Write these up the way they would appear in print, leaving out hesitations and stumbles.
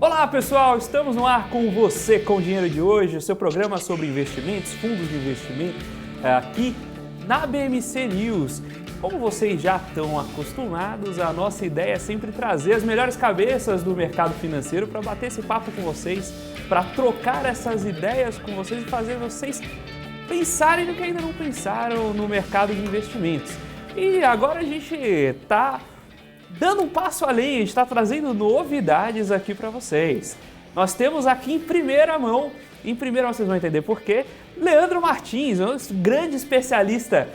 Olá pessoal, estamos no ar com Você com o Dinheiro de hoje, o seu programa sobre investimentos, fundos de investimento, aqui na BMC News. Como vocês já estão acostumados, a nossa ideia é sempre trazer as melhores cabeças do mercado financeiro para bater esse papo com vocês, para trocar essas ideias com vocês e fazer vocês pensarem no que ainda não pensaram no mercado de investimentos. E agora a gente está dando um passo além, a gente está trazendo novidades aqui para vocês. Nós temos aqui em primeira mão vocês vão entender por quê, Leandro Martins, um grande especialista,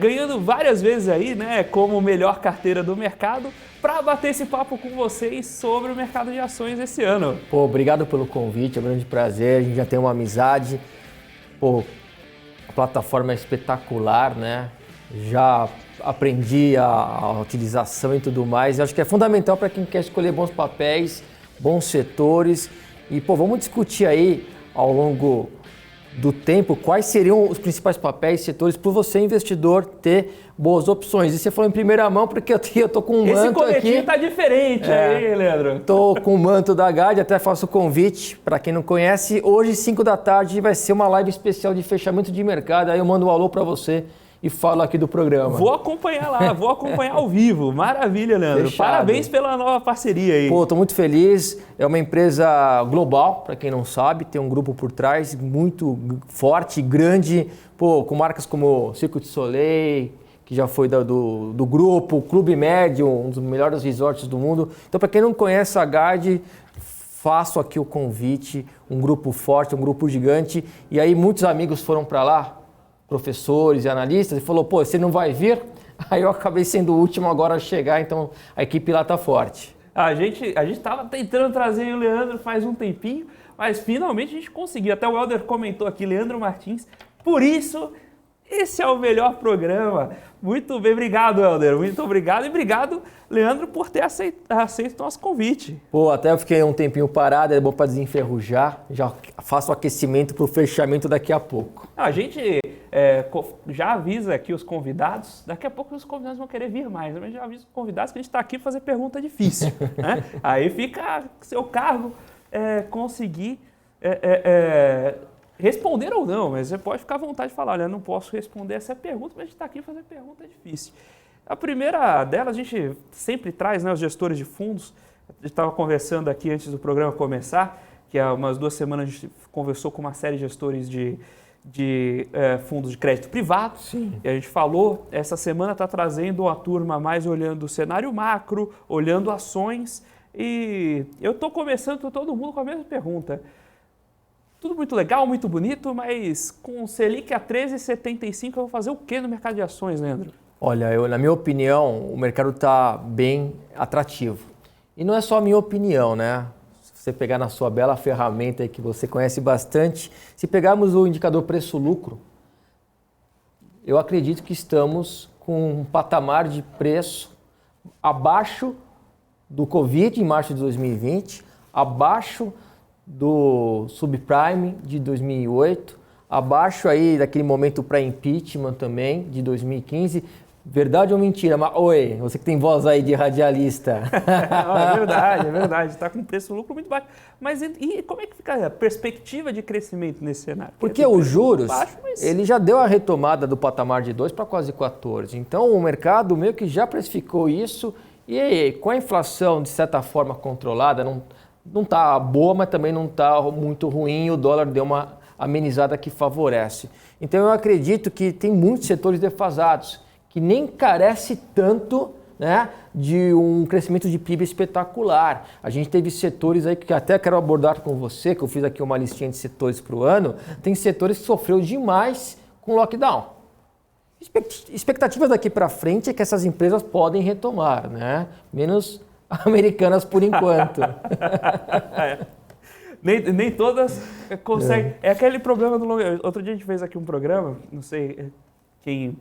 ganhando várias vezes aí, né, como melhor carteira do mercado, para bater esse papo com vocês sobre o mercado de ações esse ano. Pô, obrigado pelo convite, é um grande prazer, a gente já tem uma amizade, pô, a plataforma é espetacular, né, já aprendi a utilização e tudo mais, eu acho que é fundamental para quem quer escolher bons papéis, bons setores e, pô, vamos discutir aí ao longo do tempo quais seriam os principais papéis e setores para você, investidor, ter boas opções. E você falou em primeira mão porque eu tô com um manto aqui. Esse coletinho tá diferente aí, Leandro. Tô com o manto da GAD, até faço o convite para quem não conhece. Hoje, 5 da tarde, vai ser uma live especial de fechamento de mercado. Aí eu mando um alô para você e falo aqui do programa. Vou acompanhar lá, vou acompanhar ao vivo. Maravilha, Leandro. Fechado. Parabéns pela nova parceria aí. Pô, tô muito feliz. É uma empresa global, para quem não sabe, tem um grupo por trás muito forte, grande, pô, com marcas como Cirque du Soleil, que já foi do grupo, Clube Médio, um dos melhores resorts do mundo. Então, para quem não conhece a GAD, faço aqui o convite, um grupo forte, um grupo gigante. E aí muitos amigos foram para lá, professores e analistas, e falou, pô, você não vai vir? Aí eu acabei sendo o último agora a chegar, então a equipe lá tá forte. A gente estava tentando trazer o Leandro faz um tempinho, mas finalmente a gente conseguiu. Até o Helder comentou aqui, Leandro Martins. Por isso, esse é o melhor programa. Muito bem, obrigado, Helder. Muito obrigado. E obrigado, Leandro, por ter aceito o nosso convite. Pô, até eu fiquei um tempinho parado, é bom para desenferrujar. Já faço o aquecimento para o fechamento daqui a pouco. A gente já avisa aqui os convidados, daqui a pouco os convidados vão querer vir mais, mas já avisa os convidados que a gente está aqui para fazer pergunta difícil. Né? Aí fica a seu cargo conseguir responder ou não, mas você pode ficar à vontade de falar, olha, eu não posso responder essa pergunta, mas a gente está aqui para fazer pergunta difícil. A primeira delas, a gente sempre traz, né, os gestores de fundos. A gente estava conversando aqui antes do programa começar, que há umas 2 semanas a gente conversou com uma série de gestores de fundos de crédito privado. Sim. E a gente falou, essa semana está trazendo uma turma mais olhando o cenário macro, olhando ações. E eu estou começando com todo mundo com a mesma pergunta. Tudo muito legal, muito bonito, mas com o Selic a 13,75 eu vou fazer o que no mercado de ações, Leandro? Olha, na minha opinião, o mercado está bem atrativo. E não é só a minha opinião, né? Se você pegar na sua bela ferramenta aí que você conhece bastante, se pegarmos o indicador preço-lucro, eu acredito que estamos com um patamar de preço abaixo do Covid em março de 2020, abaixo do subprime de 2008, abaixo aí daquele momento pré-impeachment também de 2015. Verdade ou mentira? Mas, oi, você que tem voz aí de radialista. É verdade. Está com preço-lucro muito baixo. Mas e como é que fica a perspectiva de crescimento nesse cenário? Porque os juros, baixo, mas ele já deu a retomada do patamar de 2 para quase 14. Então, o mercado meio que já precificou isso e com a inflação, de certa forma, controlada, não está boa, mas também não está muito ruim. O dólar deu uma amenizada que favorece. Então, eu acredito que tem muitos setores defasados, que nem carece tanto, né, de um crescimento de PIB espetacular. A gente teve setores aí que até quero abordar com você, que eu fiz aqui uma listinha de setores para o ano, tem setores que sofreu demais com o lockdown. Expectativas daqui para frente é que essas empresas podem retomar, né? Menos Americanas por enquanto. Nem todas conseguem. É aquele problema do long. Outro dia a gente fez aqui um programa, não sei quem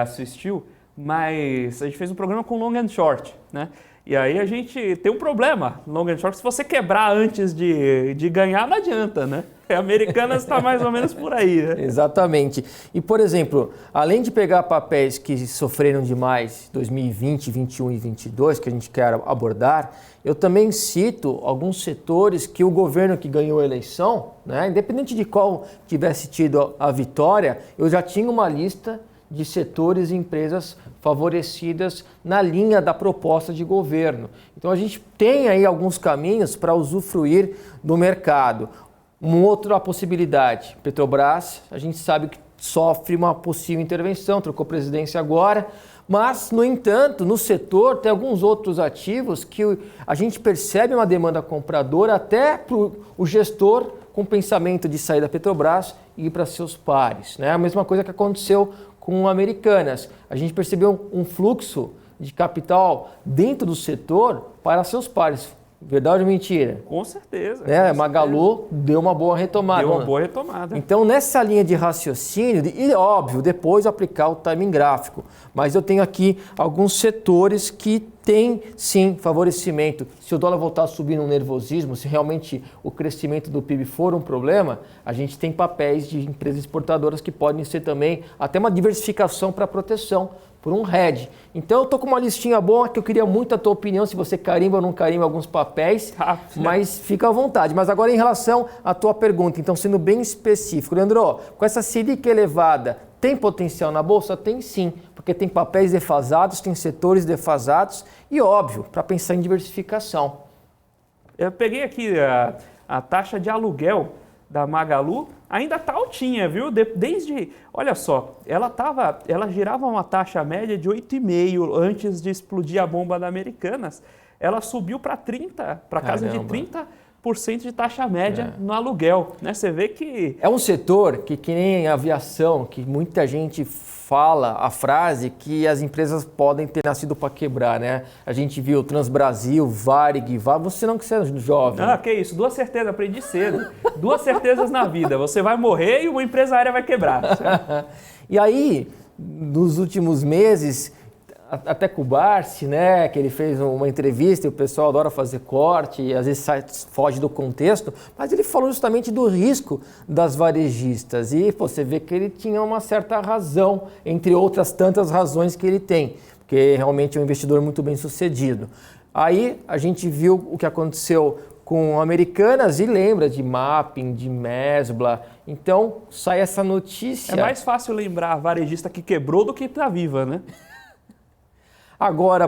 assistiu, mas a gente fez um programa com long and short, né? E aí a gente tem um problema, long and short, se você quebrar antes de ganhar, não adianta, né? Americanas está mais ou menos por aí, né? Exatamente. E, por exemplo, além de pegar papéis que sofreram demais em 2020, 2021 e 2022, que a gente quer abordar, eu também cito alguns setores que o governo que ganhou a eleição, né, independente de qual tivesse tido a vitória, eu já tinha uma lista de setores e empresas favorecidas na linha da proposta de governo. Então a gente tem aí alguns caminhos para usufruir do mercado. Uma outra possibilidade, Petrobras, a gente sabe que sofre uma possível intervenção, trocou presidência agora, mas, no entanto, no setor tem alguns outros ativos que a gente percebe uma demanda compradora até para o gestor com pensamento de sair da Petrobras e ir para seus pares, né? A mesma coisa que aconteceu com Americanas. A gente percebeu um fluxo de capital dentro do setor para seus pares. Verdade ou mentira? Com certeza. Né? Magalu deu uma boa retomada. Deu uma boa retomada. Então, nessa linha de raciocínio, e óbvio, depois aplicar o timing gráfico. Mas eu tenho aqui alguns setores que têm, sim, favorecimento. Se o dólar voltar a subir no nervosismo, se realmente o crescimento do PIB for um problema, a gente tem papéis de empresas exportadoras que podem ser também até uma diversificação para proteção, por um hedge. Então eu estou com uma listinha boa que eu queria muito a tua opinião, se você carimba ou não carimba alguns papéis, mas fica à vontade. Mas agora em relação à tua pergunta, então sendo bem específico, Leandro, com essa Selic elevada, tem potencial na Bolsa? Tem sim, porque tem papéis defasados, tem setores defasados e óbvio, para pensar em diversificação. Eu peguei aqui a taxa de aluguel da Magalu, ainda está altinha, viu? Olha só, ela girava uma taxa média de 8,5 antes de explodir a bomba da Americanas. Ela subiu para casa de 30% de taxa média no aluguel, né? Você vê que... É um setor que nem a aviação, que muita gente fala a frase que as empresas podem ter nascido para quebrar, né? A gente viu Transbrasil, Varig, você não que é jovem. Ah, que isso, 2 certezas, aprendi cedo. 2 certezas na vida, você vai morrer e uma empresa aérea vai quebrar. E aí, nos últimos meses, até com o Barsi, né, que ele fez uma entrevista e o pessoal adora fazer corte e às vezes foge do contexto, mas ele falou justamente do risco das varejistas e você vê que ele tinha uma certa razão, entre outras tantas razões que ele tem, porque realmente é um investidor muito bem sucedido. Aí a gente viu o que aconteceu com Americanas e lembra de Mapping, de Mesbla, então sai essa notícia. É mais fácil lembrar a varejista que quebrou do que está viva, né? Agora,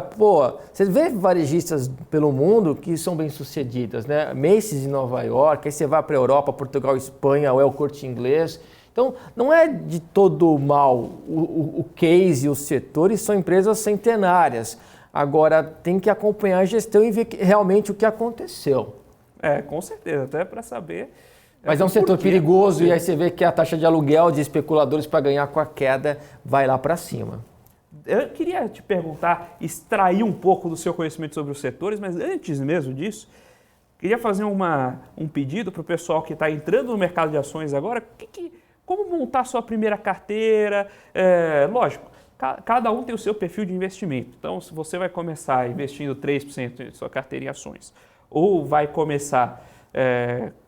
você vê varejistas pelo mundo que são bem-sucedidas, né? Macy's em Nova York, aí você vai para a Europa, Portugal, Espanha, ou é o Corte Inglês. Então, não é de todo mal o case e os setores são empresas centenárias. Agora, tem que acompanhar a gestão e ver realmente o que aconteceu. Com certeza, até para saber... Mas é um setor perigoso e aí você vê que a taxa de aluguel de especuladores para ganhar com a queda vai lá para cima. Eu queria te perguntar, extrair um pouco do seu conhecimento sobre os setores, mas antes mesmo disso, queria fazer um pedido para o pessoal que está entrando no mercado de ações agora, como montar sua primeira carteira. Lógico, cada um tem o seu perfil de investimento. Então, se você vai começar investindo 3% de sua carteira em ações, ou vai começar...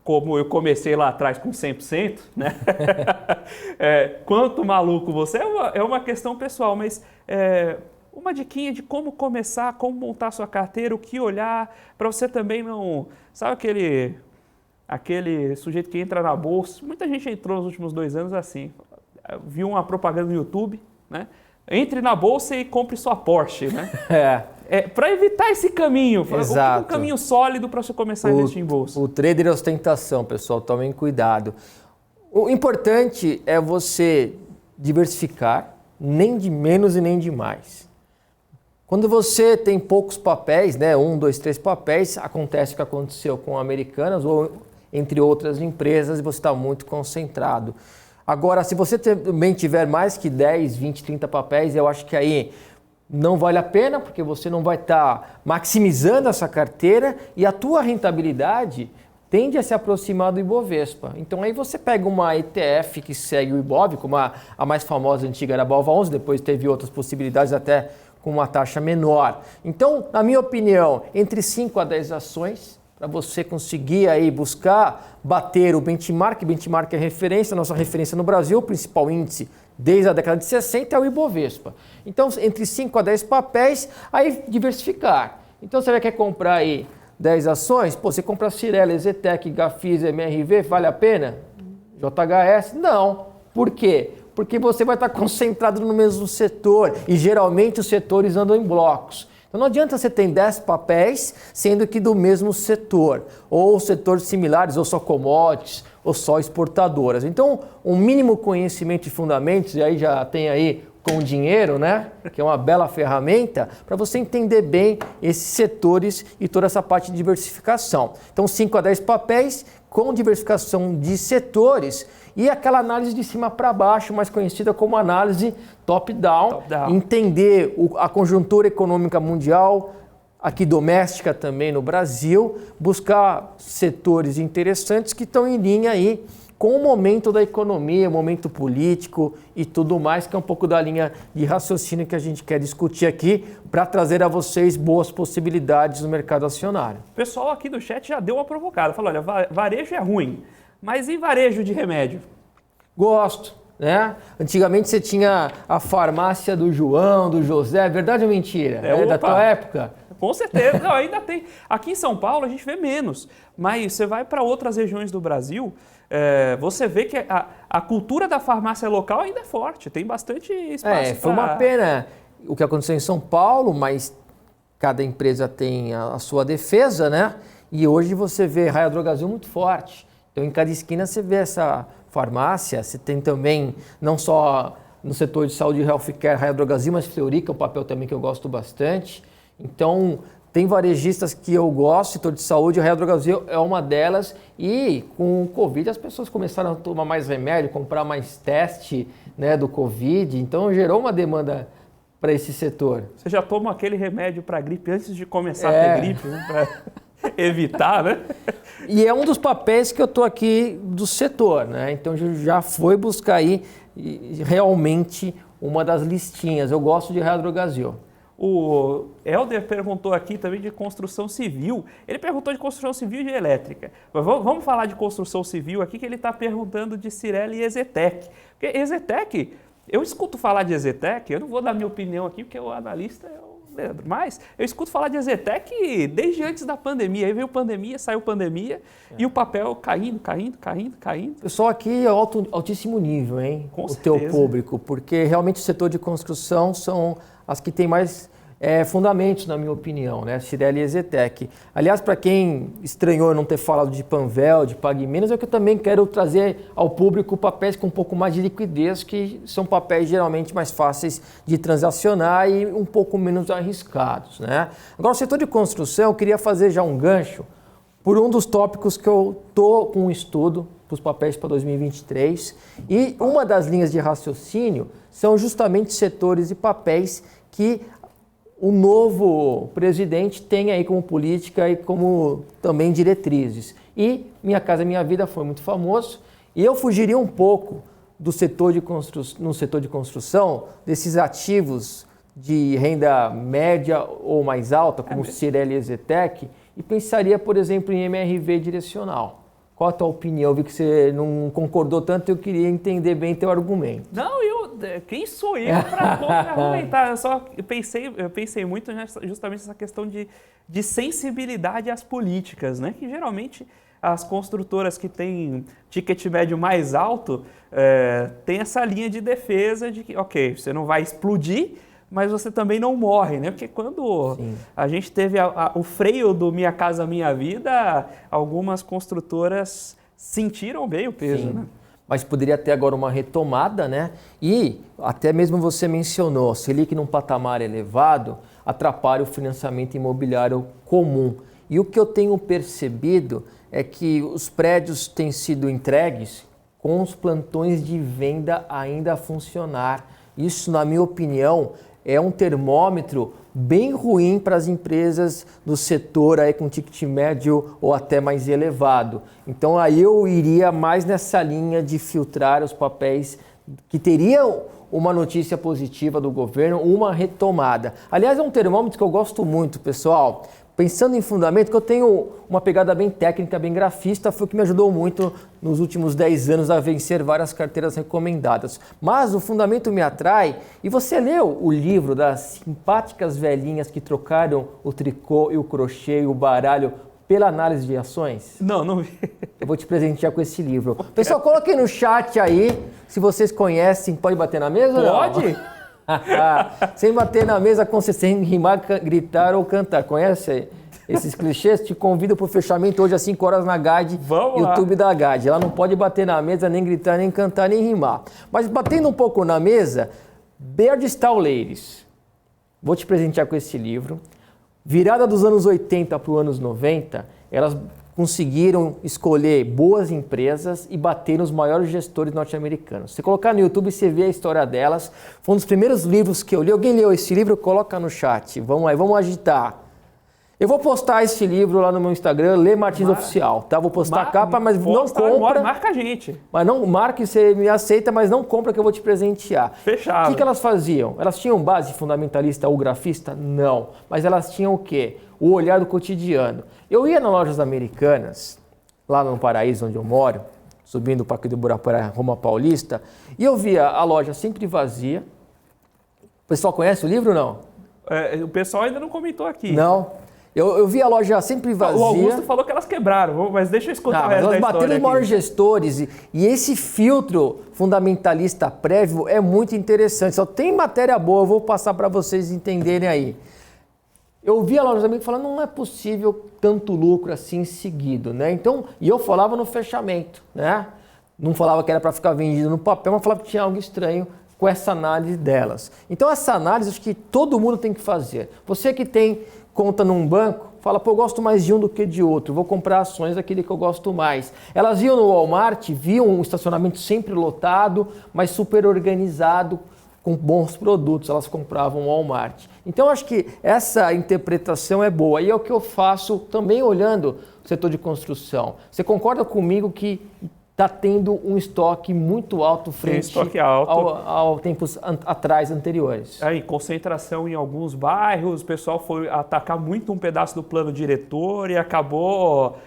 como eu comecei lá atrás com 100%, né? Quanto maluco você é uma questão pessoal, mas uma diquinha de como começar, como montar sua carteira, o que olhar, para você também não... Sabe aquele sujeito que entra na bolsa? Muita gente entrou nos últimos 2 anos assim, viu uma propaganda no YouTube, né? Entre na bolsa e compre sua Porsche, né? Para evitar esse caminho, um caminho sólido para você começar a investir em bolsa. O trader é ostentação, pessoal, tomem cuidado. O importante é você diversificar, nem de menos e nem de mais. Quando você tem poucos papéis, né, 1, 2, 3 papéis, acontece o que aconteceu com Americanas ou entre outras empresas e você está muito concentrado. Agora, se você também tiver mais que 10, 20, 30 papéis, eu acho que aí não vale a pena, porque você não vai estar maximizando essa carteira e a tua rentabilidade tende a se aproximar do Ibovespa. Então aí você pega uma ETF que segue o Ibov, como a mais famosa antiga era a Balva 11, depois teve outras possibilidades até com uma taxa menor. Então, na minha opinião, entre 5 a 10 ações, para você conseguir aí buscar bater o benchmark. Benchmark é referência, nossa referência no Brasil, o principal índice desde a década de 60 é o Ibovespa. Então, entre 5 a 10 papéis, aí diversificar. Então, você quer comprar aí 10 ações, pô, você compra Cirela, EZTEC, Gafisa, MRV, vale a pena? JHS? Não. Por quê? Porque você vai estar concentrado no mesmo setor e geralmente os setores andam em blocos. Então não adianta você ter 10 papéis, sendo que do mesmo setor, ou setores similares, ou só commodities, ou só exportadoras. Então, um mínimo conhecimento de fundamentos, e aí já tem aí com dinheiro, né? Que é uma bela ferramenta, para você entender bem esses setores e toda essa parte de diversificação. Então, 5 a 10 papéis com diversificação de setores e aquela análise de cima para baixo, mais conhecida como análise top-down, entender a conjuntura econômica mundial, aqui doméstica também no Brasil, buscar setores interessantes que estão em linha aí com o momento da economia, o momento político e tudo mais, que é um pouco da linha de raciocínio que a gente quer discutir aqui para trazer a vocês boas possibilidades no mercado acionário. O pessoal aqui do chat já deu uma provocada, falou, olha, varejo é ruim, mas e varejo de remédio? Gosto, né? Antigamente você tinha a farmácia do João, do José, verdade ou mentira? É da tua época? Com certeza, não, ainda tem. Aqui em São Paulo a gente vê menos, mas você vai para outras regiões do Brasil, você vê que a cultura da farmácia local ainda é forte, tem bastante espaço. Foi uma pena o que aconteceu em São Paulo, mas cada empresa tem a sua defesa, né? E hoje você vê Raia Drogasil muito forte. Então em cada esquina você vê essa farmácia, você tem também, não só no setor de saúde e healthcare, Raia Drogasil, mas Fleury, que é um papel também que eu gosto bastante. Então, tem varejistas que eu gosto, setor de saúde, a Raia Drogasil é uma delas. E com o Covid as pessoas começaram a tomar mais remédio, comprar mais teste, né, do Covid. Então, gerou uma demanda para esse setor. Você já toma aquele remédio para gripe antes de começar a ter gripe, né, para evitar, né? E é um dos papéis que eu estou aqui do setor, né? Então, já foi buscar aí realmente uma das listinhas. Eu gosto de Raia Drogasil. O Helder perguntou aqui também de construção civil. Ele perguntou de construção civil e de elétrica. Mas vamos falar de construção civil aqui, que ele está perguntando de Cirela e EZTEC. Porque EZTEC, eu escuto falar de EZTEC, eu não vou dar minha opinião aqui, porque o analista é o Leandro, mas eu escuto falar de EZTEC desde antes da pandemia. Aí veio pandemia, saiu pandemia e o papel caindo. Pessoal, aqui é altíssimo nível, hein? Com o certeza. Teu público, porque realmente o setor de construção são as que têm mais fundamentos, na minha opinião, né? Cirela e EZTEC. Aliás, para quem estranhou não ter falado de Panvel, de Pague Menos, é que eu também quero trazer ao público papéis com um pouco mais de liquidez, que são papéis geralmente mais fáceis de transacionar e um pouco menos arriscados, né? Agora, o setor de construção, eu queria fazer já um gancho por um dos tópicos que eu estou com um estudo para os papéis para 2023. E uma das linhas de raciocínio são justamente setores e papéis que o novo presidente tem aí como política e como também diretrizes. E Minha Casa Minha Vida foi muito famoso. E eu fugiria um pouco do setor no setor de construção, desses ativos de renda média ou mais alta, como Cirela e EZTEC, e pensaria, por exemplo, em MRV direcional. Qual a tua opinião? Eu vi que você não concordou tanto e eu queria entender bem teu argumento. Não, quem sou eu para argumentar? Eu pensei muito justamente nessa questão de sensibilidade às políticas, né? Que geralmente as construtoras que têm ticket médio mais alto têm essa linha de defesa de que, ok, você não vai explodir, mas você também não morre, né? Porque quando a gente teve o freio do Minha Casa Minha Vida, algumas construtoras sentiram bem o peso, né? Mas poderia ter agora uma retomada, né? E até mesmo você mencionou, Selic num patamar elevado atrapalha o financiamento imobiliário comum. E o que eu tenho percebido é que os prédios têm sido entregues com os plantões de venda ainda a funcionar. Isso, na minha opinião, é um termômetro bem ruim para as empresas do setor aí com ticket médio ou até mais elevado. Então aí eu iria mais nessa linha de filtrar os papéis que teria uma notícia positiva do governo, uma retomada. Aliás, é um termômetro que eu gosto muito, pessoal. Pensando em fundamento, que eu tenho uma pegada bem técnica, bem grafista, foi o que me ajudou muito nos últimos 10 anos a vencer várias carteiras recomendadas. Mas o fundamento me atrai, e você leu o livro das simpáticas velhinhas que trocaram o tricô e o crochê e o baralho pela análise de ações? Não vi. Eu vou te presentear com esse livro. Pessoal, coloquem no chat aí, se vocês conhecem, pode bater na mesa ou não? Pode? Sem bater na mesa, sem rimar, gritar ou cantar. Conhece esses clichês? Te convido para o fechamento hoje às 5 horas na GAD, YouTube da GAD. Ela não pode bater na mesa, nem gritar, nem cantar, nem rimar. Mas batendo um pouco na mesa, Berdistal Ladies. Vou te presentear com esse livro. Virada dos anos 80 para os anos 90, elas conseguiram escolher boas empresas e bater nos maiores gestores norte-americanos. Se colocar no YouTube, você vê a história delas. Foi um dos primeiros livros que eu li. Alguém leu esse livro? Coloca no chat. Vamos lá, vamos agitar. Eu vou postar esse livro lá no meu Instagram, Lê Martins Oficial, tá? Vou postar a capa, mas não compra. Marca a gente. Mas não marque, você me aceita, mas não compra que eu vou te presentear. Fechado. O que elas faziam? Elas tinham base fundamentalista ou grafista? Não. Mas elas tinham o quê? O olhar do cotidiano. Eu ia nas lojas americanas, lá no Paraíso, onde eu moro, subindo o Parque do Ibirapuera, Roma Paulista, e eu via a loja sempre vazia. O pessoal conhece o livro ou não? O pessoal ainda não comentou aqui. Não. Eu vi a loja sempre vazia. O Augusto falou que elas quebraram, mas deixa eu escutar o resto da história. Elas bateram os maiores gestores e esse filtro fundamentalista prévio é muito interessante. Só tem matéria boa, eu vou passar para vocês entenderem aí. Eu vi a loja também falando, não é possível tanto lucro assim seguido, né? Então, e eu falava no fechamento, né? Não falava que era para ficar vendido no papel, mas falava que tinha algo estranho com essa análise delas. Então, essa análise acho que todo mundo tem que fazer. Você que tem conta num banco, fala, pô, eu gosto mais de um do que de outro, vou comprar ações daquele que eu gosto mais. Elas iam no Walmart, viam um estacionamento sempre lotado, mas super organizado, com bons produtos, elas compravam no Walmart. Então, acho que essa interpretação é boa. E é o que eu faço também olhando o setor de construção. Você concorda comigo que está tendo um estoque muito alto frente ao tempos atrás, anteriores? Aí, concentração em alguns bairros, o pessoal foi atacar muito um pedaço do plano diretor e acabou...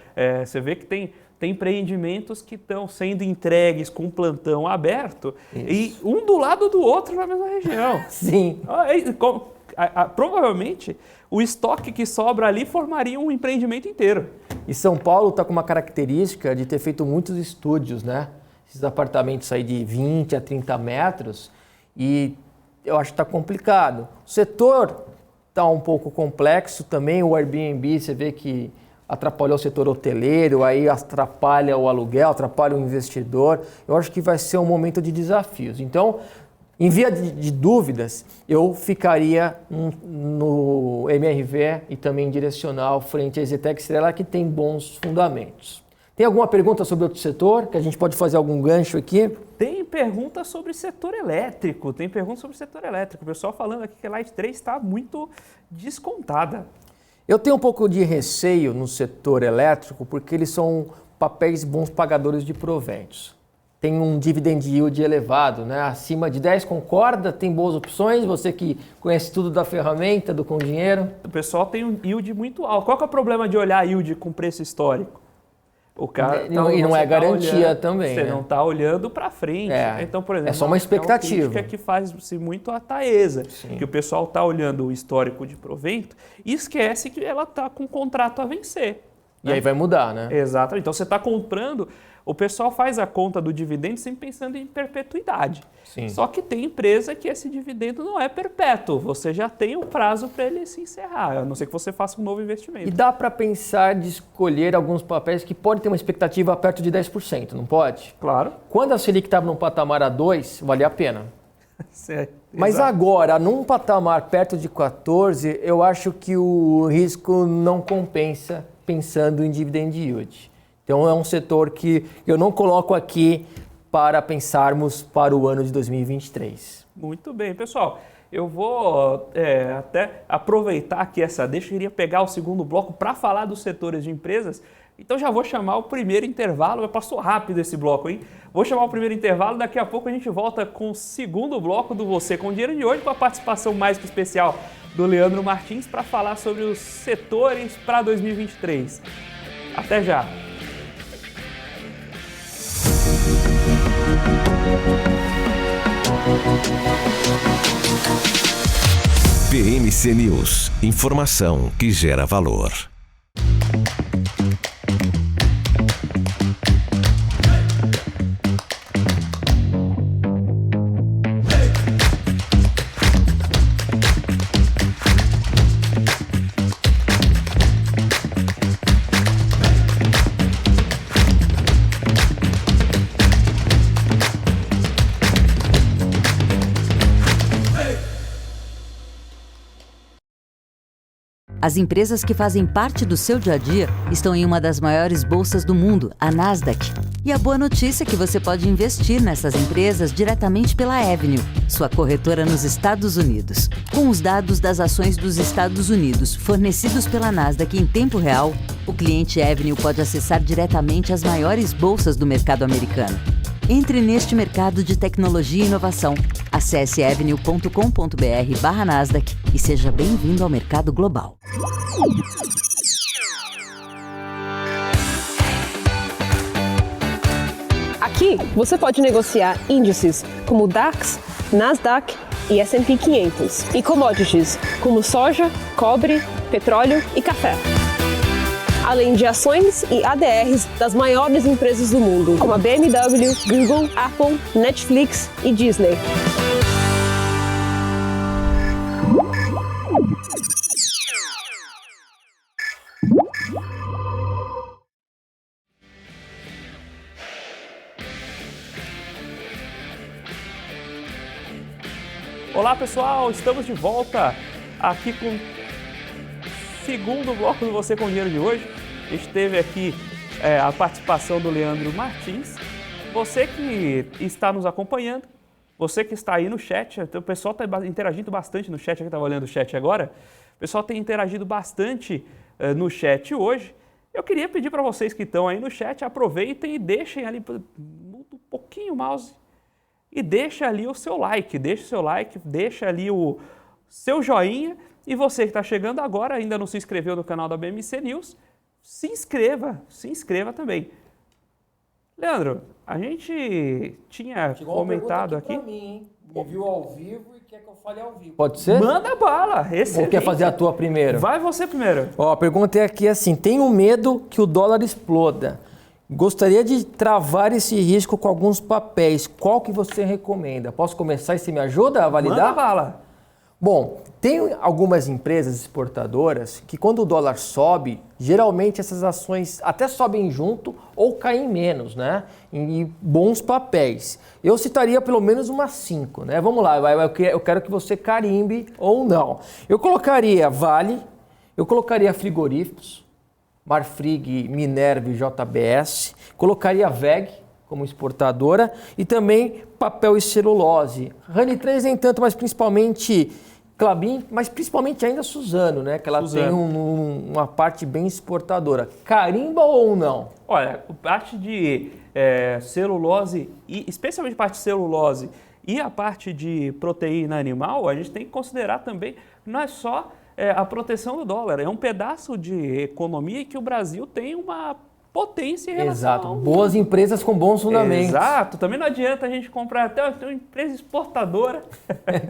você vê que tem empreendimentos que estão sendo entregues com plantão aberto. Isso. E um do lado do outro na mesma região. Sim. Provavelmente o estoque que sobra ali formaria um empreendimento inteiro. E São Paulo está com uma característica de ter feito muitos estúdios, né? Esses apartamentos aí de 20 a 30 metros e eu acho que está complicado. O setor está um pouco complexo também, o Airbnb, você vê que atrapalhou o setor hoteleiro, aí atrapalha o aluguel, atrapalha o investidor. Eu acho que vai ser um momento de desafios. Então, em via de dúvidas, eu ficaria no MRV e também direcional frente à EZTEC Estrela, que tem bons fundamentos. Tem alguma pergunta sobre outro setor, que a gente pode fazer algum gancho aqui? Tem pergunta sobre setor elétrico, O pessoal falando aqui que a Light 3 está muito descontada. Eu tenho um pouco de receio no setor elétrico, porque eles são papéis bons pagadores de proventos. Tem um dividend yield elevado, né? Acima de 10, concorda? Tem boas opções? Você que conhece tudo da ferramenta, do com dinheiro. O pessoal tem um yield muito alto. Qual que é o problema de olhar yield com preço histórico? O cara e não é garantia também. Você não está olhando para frente. Então, por exemplo, é só uma expectativa. É uma crítica que faz-se muito a Taesa, que o pessoal está olhando o histórico de provento e esquece que ela está com um contrato a vencer. E aí vai mudar, né? Exato. Então, você está comprando... O pessoal faz a conta do dividendo sempre pensando em perpetuidade. Sim. Só que tem empresa que esse dividendo não é perpétuo. Você já tem o prazo para ele se encerrar, a não ser que você faça um novo investimento. E dá para pensar de escolher alguns papéis que podem ter uma expectativa perto de 10%, não pode? Claro. Quando a Selic estava num patamar a 2, valia a pena. Certo. Mas Exato. Agora, num patamar perto de 14, eu acho que o risco não compensa pensando em dividend yield. Então é um setor que eu não coloco aqui para pensarmos para o ano de 2023. Muito bem, pessoal. Eu vou até aproveitar aqui essa deixa. Eu queria pegar o segundo bloco para falar dos setores de empresas, Então já vou chamar o primeiro intervalo, passou rápido esse bloco, hein? Vou chamar o primeiro intervalo, daqui a pouco a gente volta com o segundo bloco do Você com Dinheiro de hoje, com a participação mais que especial do Leandro Martins para falar sobre os setores para 2023. Até já! BMC News, informação que gera valor. As empresas que fazem parte do seu dia a dia estão em uma das maiores bolsas do mundo, a Nasdaq. E a boa notícia é que você pode investir nessas empresas diretamente pela Avenue, sua corretora nos Estados Unidos. Com os dados das ações dos Estados Unidos fornecidos pela Nasdaq em tempo real, o cliente Avenue pode acessar diretamente as maiores bolsas do mercado americano. Entre neste mercado de tecnologia e inovação. Acesse avenue.com.br/Nasdaq e seja bem-vindo ao mercado global. Aqui você pode negociar índices como DAX, Nasdaq e S&P 500 e commodities como soja, cobre, petróleo e café. Além de ações e ADRs das maiores empresas do mundo, como a BMW, Google, Apple, Netflix e Disney. Olá pessoal, estamos de volta aqui com o segundo bloco do Você com Dinheiro de hoje. A gente teve aqui a participação do Leandro Martins. Você que está nos acompanhando, você que está aí no chat, o pessoal está interagindo bastante no chat, aqui estava olhando o chat agora, o pessoal tem interagido bastante no chat hoje. Eu queria pedir para vocês que estão aí no chat, aproveitem e deixem ali, muda um pouquinho o mouse, e deixa ali o seu like, deixa ali o seu joinha. E você que está chegando agora, ainda não se inscreveu no canal da BMC News, se inscreva também. Leandro, a gente tinha comentado aqui. Pra mim, hein? Me viu ao vivo e quer que eu fale ao vivo. Pode ser? Manda bala! Ou quer fazer a tua primeiro? Vai você primeiro. Ó, a pergunta é aqui assim: tenho medo que o dólar exploda. Gostaria de travar esse risco com alguns papéis. Qual que você recomenda? Posso começar e você me ajuda a validar? Manda bala! Bom, tem algumas empresas exportadoras que quando o dólar sobe, geralmente essas ações até sobem junto ou caem menos, né? Em bons papéis. Eu citaria pelo menos umas 5, né? Vamos lá, eu quero que você carimbe ou não. Eu colocaria Vale, eu colocaria frigoríficos, Marfrig, Minerva e JBS, colocaria VEG como exportadora e também papel e celulose. Rani 3 nem tanto, mas principalmente Klabin, mas principalmente ainda Suzano, né? Que ela tem uma parte bem exportadora. Carimba ou não? Olha, parte de celulose, e especialmente parte de celulose e a parte de proteína animal, a gente tem que considerar também, não é só a proteção do dólar, é um pedaço de economia que o Brasil tem uma potência em relação Exato, boas empresas com bons fundamentos. Exato, também não adianta a gente comprar até uma empresa exportadora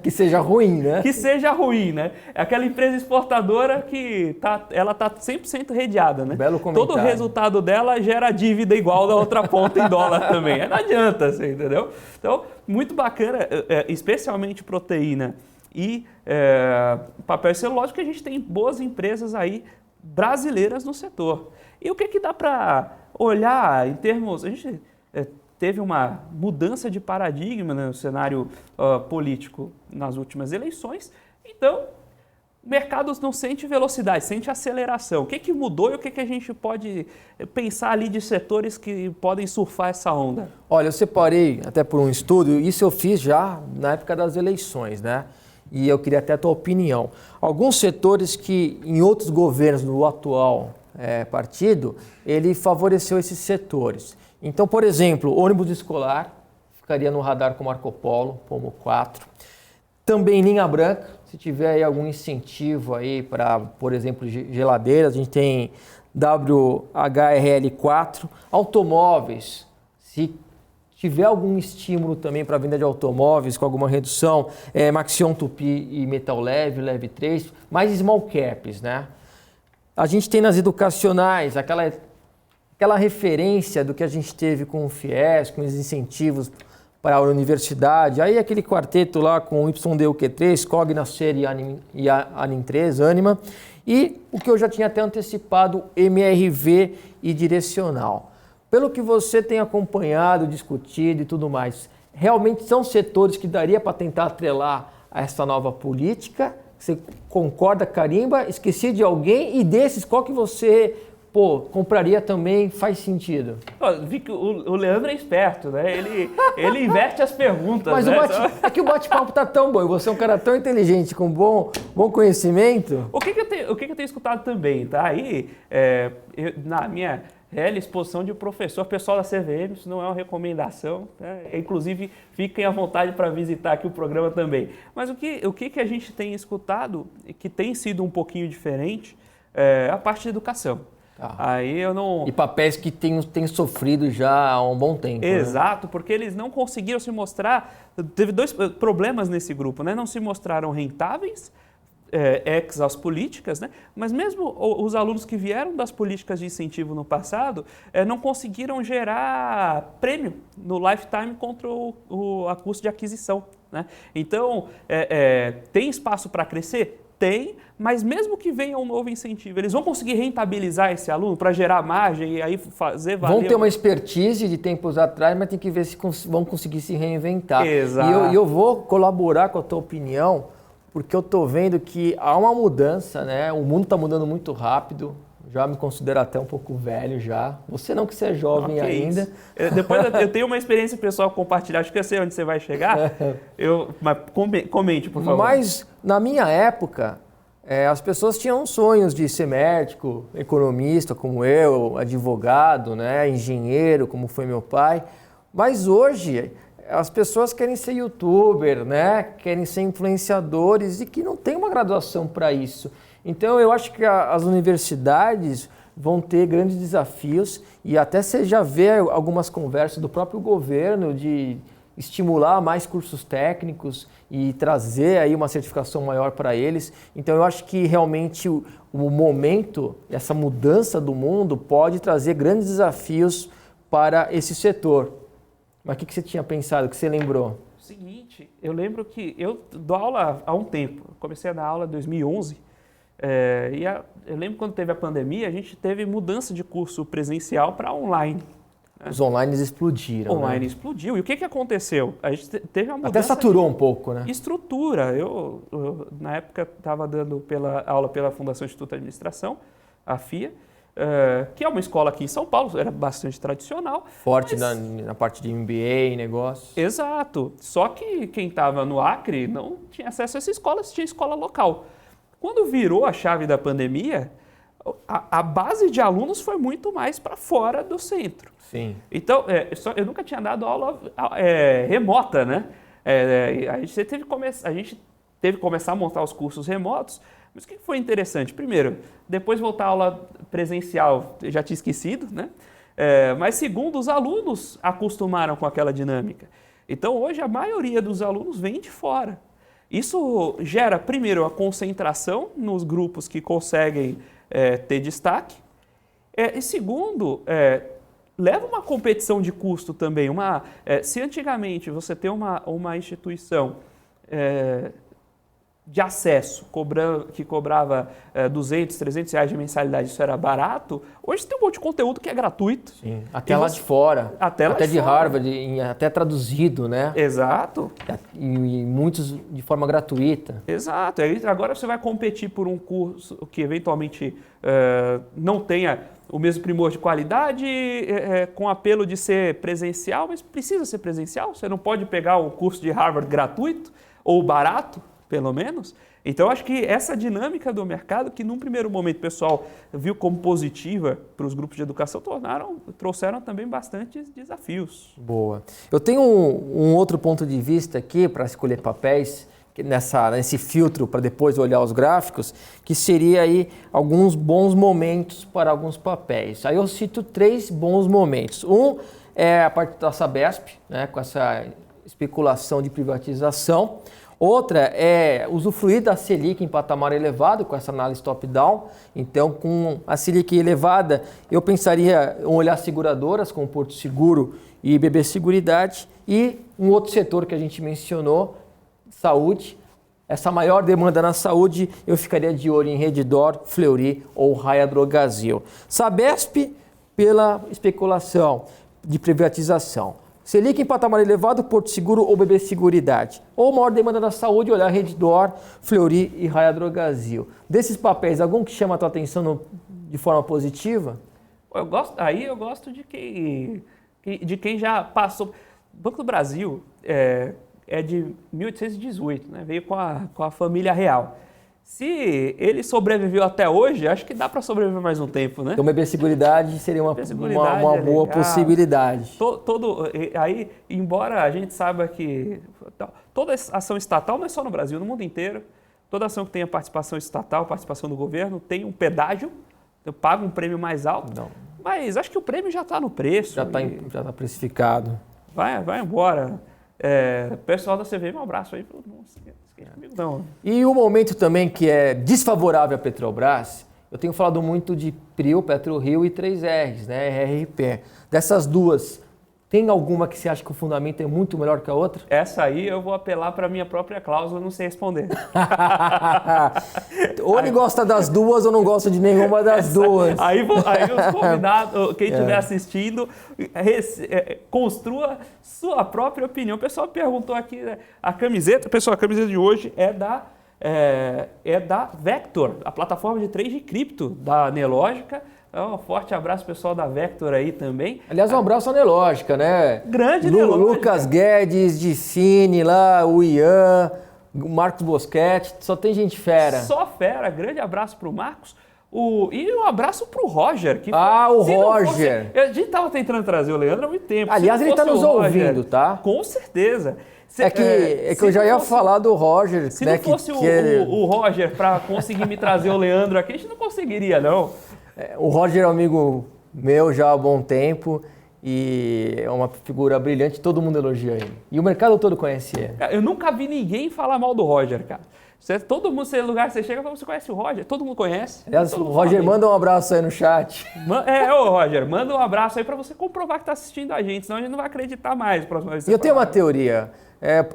que seja ruim, né? Que seja ruim, né? É aquela empresa exportadora que ela tá 100% redeada, né? Belo comentário. Todo o resultado dela gera dívida igual da outra ponta em dólar também. Não adianta, você entendeu? Então, muito bacana, especialmente proteína e papel e celulose, que a gente tem boas empresas aí brasileiras no setor. E o que dá para olhar em termos... A gente teve uma mudança de paradigma no cenário político nas últimas eleições, então o mercado não sente velocidade, sente aceleração. O que mudou e o que a gente pode pensar ali de setores que podem surfar essa onda? Olha, eu separei até por um estudo, isso eu fiz já na época das eleições, né? E eu queria até a tua opinião. Alguns setores que em outros governos do atual partido, ele favoreceu esses setores. Então, por exemplo, ônibus escolar ficaria no radar com Marco Polo, Pomo 4. Também linha branca, se tiver aí algum incentivo aí para, por exemplo, geladeiras, a gente tem WHRL4, automóveis, se tiver algum estímulo também para a venda de automóveis com alguma redução, Maxion Tupi e Metal Leve, Leve 3, mais small caps, né? A gente tem nas educacionais aquela referência do que a gente teve com o FIES, com os incentivos para a universidade, aí aquele quarteto lá com YDUQ3, Cogna Ser e Anim 3, Anima, e o que eu já tinha até antecipado, MRV e direcional. Pelo que você tem acompanhado, discutido e tudo mais, realmente são setores que daria para tentar atrelar a essa nova política? Você concorda, carimba? Esqueci de alguém? E desses, qual que você compraria também? Faz sentido? Vi que o Leandro é esperto, né? Ele inverte as perguntas. Mas né? É que o bate-papo tá tão bom, e você é um cara tão inteligente, com bom conhecimento. O que eu tenho escutado também, tá? Aí, na minha exposição de professor, pessoal da CVM, isso não é uma recomendação, né? Inclusive, fiquem à vontade para visitar aqui o programa também. Mas o que a gente tem escutado, que tem sido um pouquinho diferente, é a parte de educação. Aí eu não... E papéis que tem sofrido já há um bom tempo. Exato, né? Porque eles não conseguiram se mostrar... Teve dois problemas nesse grupo, né? Não se mostraram rentáveis, ex às políticas, né? Mas mesmo os alunos que vieram das políticas de incentivo no passado não conseguiram gerar prêmio no lifetime contra a custo de aquisição, né? Então, tem espaço para crescer? Tem, mas mesmo que venha um novo incentivo, eles vão conseguir rentabilizar esse aluno para gerar margem e aí fazer valer... Vão ter uma expertise de tempos atrás, mas tem que ver se vão conseguir se reinventar. Exato. E eu vou colaborar com a tua opinião, porque eu estou vendo que há uma mudança, né? O mundo está mudando muito rápido, já me considero até um pouco velho já. Você não, que você é jovem ainda. Depois eu tenho uma experiência pessoal a compartilhar, acho que eu sei onde você vai chegar. Mas comente, por favor. Mas na minha época, as pessoas tinham sonhos de ser médico, economista como eu, advogado, né? Engenheiro como foi meu pai. Mas hoje as pessoas querem ser youtuber, né? Querem ser influenciadores e que não tem uma graduação para isso. Então, eu acho que as universidades vão ter grandes desafios e até você já vê algumas conversas do próprio governo de estimular mais cursos técnicos e trazer aí uma certificação maior para eles. Então, eu acho que realmente o momento, essa mudança do mundo pode trazer grandes desafios para esse setor. Mas o que você tinha pensado, o que você lembrou? Seguinte, eu lembro que eu dou aula há um tempo. Comecei a dar aula em 2011. Eu lembro quando teve a pandemia, a gente teve mudança de curso presencial para online. Né? Os online explodiram. Online explodiu. E o que aconteceu? A gente teve uma mudança. Até saturou um pouco, né? Estrutura. Eu na época, estava dando aula pela Fundação Instituto de Administração, a FIA, que é uma escola aqui em São Paulo, era bastante tradicional. Forte na parte de MBA e negócios. Exato. Só que quem estava no Acre não tinha acesso a essa escola, tinha escola local. Quando virou a chave da pandemia, a base de alunos foi muito mais para fora do centro. Sim. Então, eu nunca tinha dado aula remota, né? A gente teve que começar a montar os cursos remotos. Mas o que foi interessante? Primeiro, depois voltar à aula presencial, eu já tinha esquecido, né? Mas segundo, os alunos acostumaram com aquela dinâmica. Então, hoje, a maioria dos alunos vem de fora. Isso gera, primeiro, a concentração nos grupos que conseguem ter destaque. E segundo, leva uma competição de custo também. Se antigamente você tem uma instituição de acesso que cobrava 200, 300 reais de mensalidade, isso era barato, hoje tem um monte de conteúdo que é gratuito. Sim, até lá de fora. Até de Harvard, até traduzido, né? Exato. E muitos de forma gratuita. Exato. Agora você vai competir por um curso que eventualmente não tenha o mesmo primor de qualidade, com apelo de ser presencial, mas precisa ser presencial. Você não pode pegar o curso de Harvard gratuito ou barato, pelo menos. Então, acho que essa dinâmica do mercado, que num primeiro momento o pessoal viu como positiva para os grupos de educação, trouxeram também bastantes desafios. Boa. Eu tenho um outro ponto de vista aqui para escolher papéis, nesse filtro para depois olhar os gráficos, que seria aí alguns bons momentos para alguns papéis. Aí eu cito 3 bons momentos. Um é a parte da Sabesp, né, com essa especulação de privatização. Outra é usufruir da Selic em patamar elevado, com essa análise top-down. Então, com a Selic elevada, eu pensaria em olhar seguradoras, como Porto Seguro e BB Seguridade. E um outro setor que a gente mencionou, saúde. Essa maior demanda na saúde, eu ficaria de olho em Redditor, Fleury ou Raia Drogasil. Sabesp, pela especulação de privatização. Selic em patamar elevado, Porto Seguro ou BB Seguridade. Ou maior demanda na saúde, olhar Redditor, Fleury e Raia Drogasil. Desses papéis, algum que chama a tua atenção de forma positiva? Eu gosto de quem já passou. O Banco do Brasil é de 1818, né? Veio com a família real. Se ele sobreviveu até hoje, acho que dá para sobreviver mais um tempo, né? Então, BB Seguridade seria uma boa possibilidade. Aí, embora a gente saiba que toda ação estatal, não é só no Brasil, no mundo inteiro, toda ação que tenha participação estatal, participação do governo, tem um pedágio, paga um prêmio mais alto, mas acho que o prêmio já está no preço. Já está precificado. Vai embora. Pessoal da CVM, um abraço aí. Não esquece comigo, não. E o momento também que é desfavorável à Petrobras, eu tenho falado muito de PRIO, PetroRio e 3Rs, né, RRP. Dessas duas, tem alguma que você acha que o fundamento é muito melhor que a outra? Essa aí eu vou apelar para a minha própria cláusula, não sei responder. Ou ele gosta das duas ou não gosta de nenhuma das duas. Aí os convidados, quem estiver assistindo, construa sua própria opinião. O pessoal perguntou aqui, a camiseta de hoje é da Vector, a plataforma de trade de cripto da Nelogica. Um forte abraço pessoal da Vector aí também. Aliás, um abraço à Nelogica, né? Grande Nelogica. Lucas Guedes, Dicine lá, o Ian, o Marcos Boschetti, só tem gente fera. Só fera, grande abraço pro Marcos. E um abraço pro Roger. O Roger. A gente tava tentando trazer o Leandro há muito tempo. Aliás, ele tá nos ouvindo, tá? Com certeza. É que eu já ia falar do Roger. Se não fosse o Roger para conseguir me trazer o Leandro aqui, a gente não conseguiria, não. O Roger é um amigo meu já há bom tempo e é uma figura brilhante, todo mundo elogia ele. E o mercado todo conhece ele. Eu nunca vi ninguém falar mal do Roger, cara. Todo mundo, no lugar que você chega, você conhece o Roger, todo mundo conhece. Aliás, o Roger, manda um abraço aí no chat. Roger, manda um abraço aí para você comprovar que está assistindo a gente, senão a gente não vai acreditar mais. Próxima vez que e eu tenho uma teoria.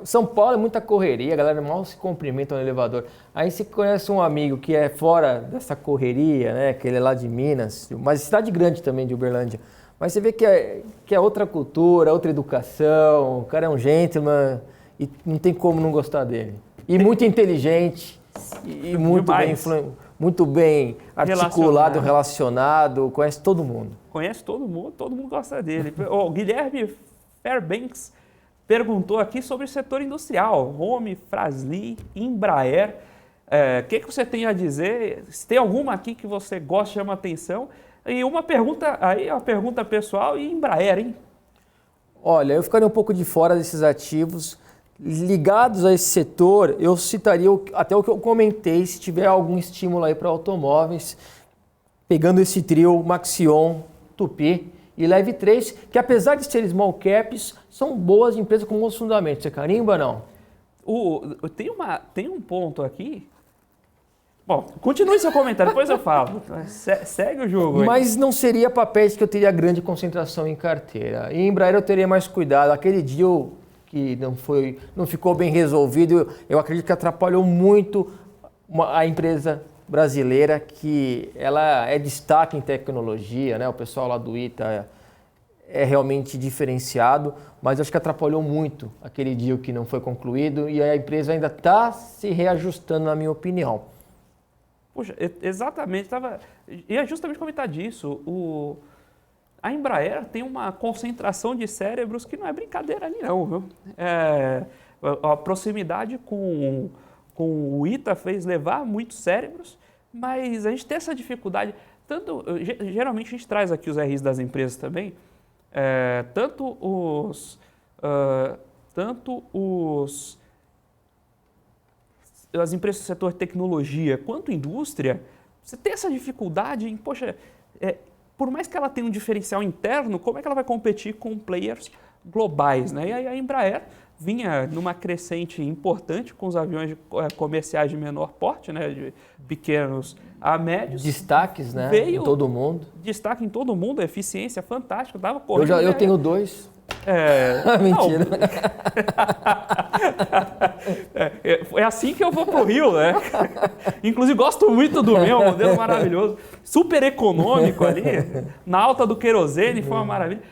São Paulo é muita correria, a galera mal se cumprimenta no elevador. Aí você conhece um amigo que é fora dessa correria, né? Que ele é lá de Minas, mas cidade grande também, de Uberlândia. Mas você vê que é outra cultura, outra educação, o cara é um gentleman e não tem como não gostar dele. E muito inteligente e muito bem articulado, relacionado, conhece todo mundo. Conhece todo mundo gosta dele. O Guilherme Fairbanks perguntou aqui sobre o setor industrial, Home, Fras-le, Embraer. O que você tem a dizer? Se tem alguma aqui que você gosta, chama atenção. E uma pergunta pessoal, e Embraer, hein? Olha, eu ficaria um pouco de fora desses ativos. Ligados a esse setor, eu citaria até o que eu comentei, se tiver algum estímulo aí para automóveis, pegando esse trio Maxion, Tupi e Leve 3, que apesar de serem small caps, são boas empresas com bons fundamentos. Você carimba, não? Tem um ponto aqui. Bom, continue seu comentário, depois eu falo. Segue o jogo aí. Mas não seria papéis que eu teria grande concentração em carteira. Em Embraer eu teria mais cuidado. Aquele deal que não ficou bem resolvido, eu acredito que atrapalhou muito a empresa brasileira, que ela é destaque em tecnologia, né? O pessoal lá do ITA é realmente diferenciado, mas acho que atrapalhou muito aquele deal que não foi concluído e a empresa ainda está se reajustando, na minha opinião. Poxa, exatamente, ia justamente comentar disso. A Embraer tem uma concentração de cérebros que não é brincadeira ali não, viu? A proximidade com com o ITA fez levar muitos cérebros, mas a gente tem essa dificuldade. Geralmente a gente traz aqui os RIs das empresas também, tanto as empresas do setor de tecnologia quanto indústria, você tem essa dificuldade em, poxa, por mais que ela tenha um diferencial interno, como é que ela vai competir com players globais, né? E aí a Embraer vinha numa crescente importante com os aviões comerciais de menor porte, né, de pequenos a médios. Destaques, né? Em todo mundo. Destaque em todo mundo, eficiência fantástica, dava correndo. Eu tenho 2. Mentira. É assim que eu vou pro Rio, né? Inclusive gosto muito do meu, modelo maravilhoso, super econômico ali, na alta do querosene, foi uma maravilha.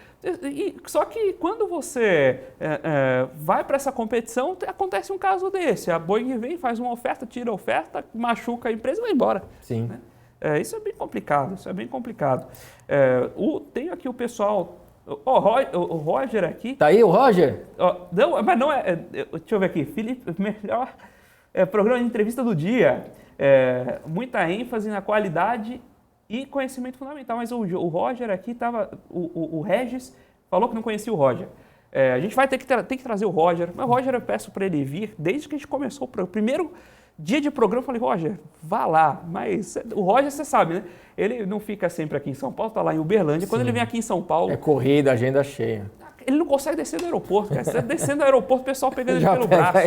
Só que quando você vai para essa competição, acontece um caso desse. A Boeing vem, faz uma oferta, tira a oferta, machuca a empresa e vai embora. Sim. Né? Isso é bem complicado, Tenho aqui o pessoal... o Roger aqui... Tá aí o Roger? Não, mas não é... Deixa eu ver aqui. Felipe, melhor programa de entrevista do dia. Muita ênfase na qualidade e conhecimento fundamental. Mas o Roger aqui estava... O Regis falou que não conhecia o Roger. A gente vai ter que trazer o Roger. Mas o Roger eu peço para ele vir desde que a gente começou o primeiro dia de programa. Eu falei, Roger, vá lá. Mas o Roger, você sabe, né? Ele não fica sempre aqui em São Paulo, está lá em Uberlândia. Sim. Quando ele vem aqui em São Paulo... É corrida, agenda cheia. Ele não consegue descer do aeroporto, cara. Você descendo do aeroporto, o pessoal pegando ele pelo braço.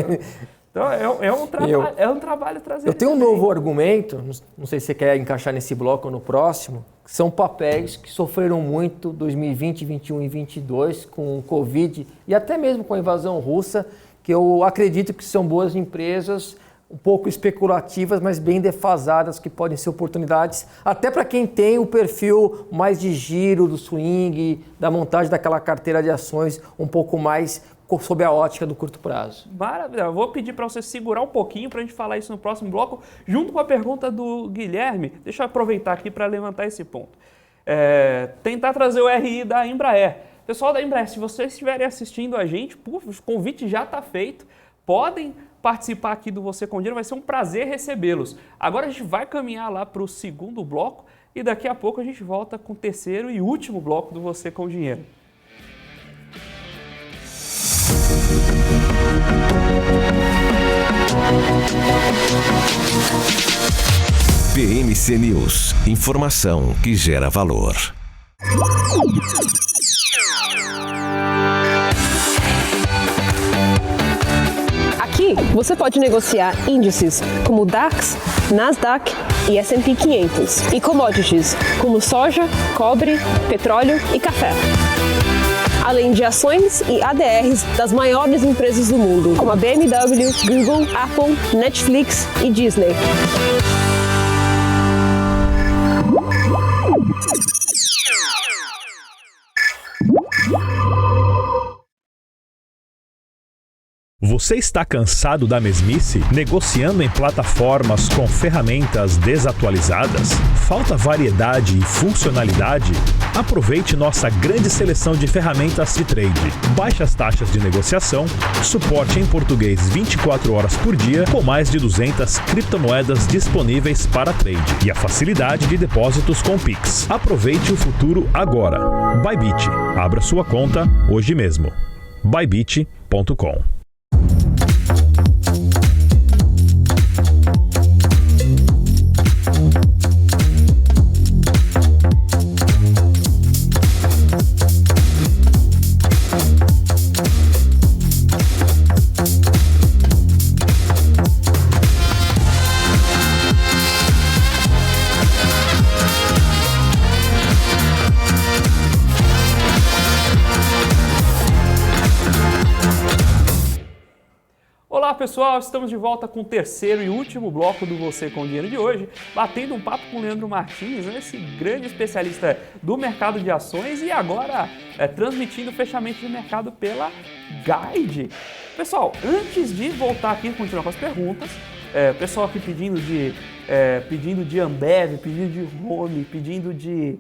Então, é um trabalho trazer. Eu tenho um novo argumento, não sei se você quer encaixar nesse bloco ou no próximo, que são papéis que sofreram muito 2020, 2021 e 2022 com o Covid e até mesmo com a invasão russa, que eu acredito que são boas empresas, um pouco especulativas, mas bem defasadas, que podem ser oportunidades, até para quem tem o perfil mais de giro, do swing, da montagem daquela carteira de ações um pouco mais sob a ótica do curto prazo. Maravilha. Eu vou pedir para você segurar um pouquinho para a gente falar isso no próximo bloco, junto com a pergunta do Guilherme. Deixa eu aproveitar aqui para levantar esse ponto. Tentar trazer o RI da Embraer. Pessoal da Embraer, se vocês estiverem assistindo a gente, o convite já está feito. Podem participar aqui do Você com Dinheiro, vai ser um prazer recebê-los. Agora a gente vai caminhar lá para o segundo bloco e daqui a pouco a gente volta com o terceiro e último bloco do Você com Dinheiro. PMC News, informação que gera valor. Aqui você pode negociar índices como DAX, Nasdaq e S&P 500 e commodities como soja, cobre, petróleo e café. Além de ações e ADRs das maiores empresas do mundo, como a BMW, Google, Apple, Netflix e Disney. Você está cansado da mesmice? Negociando em plataformas com ferramentas desatualizadas? Falta variedade e funcionalidade? Aproveite nossa grande seleção de ferramentas de trade. Baixas taxas de negociação, suporte em português 24 horas por dia, com mais de 200 criptomoedas disponíveis para trade. E a facilidade de depósitos com Pix. Aproveite o futuro agora. Bybit. Abra sua conta hoje mesmo. Bybit.com. Olá pessoal, estamos de volta com o terceiro e último bloco do Você com Dinheiro de hoje, batendo um papo com o Leandro Martins, né, esse grande especialista do mercado de ações e agora transmitindo o fechamento de mercado pela Guide. Pessoal, antes de voltar aqui e continuar com as perguntas, pessoal aqui pedindo de Ambev, pedindo de Home, pedindo de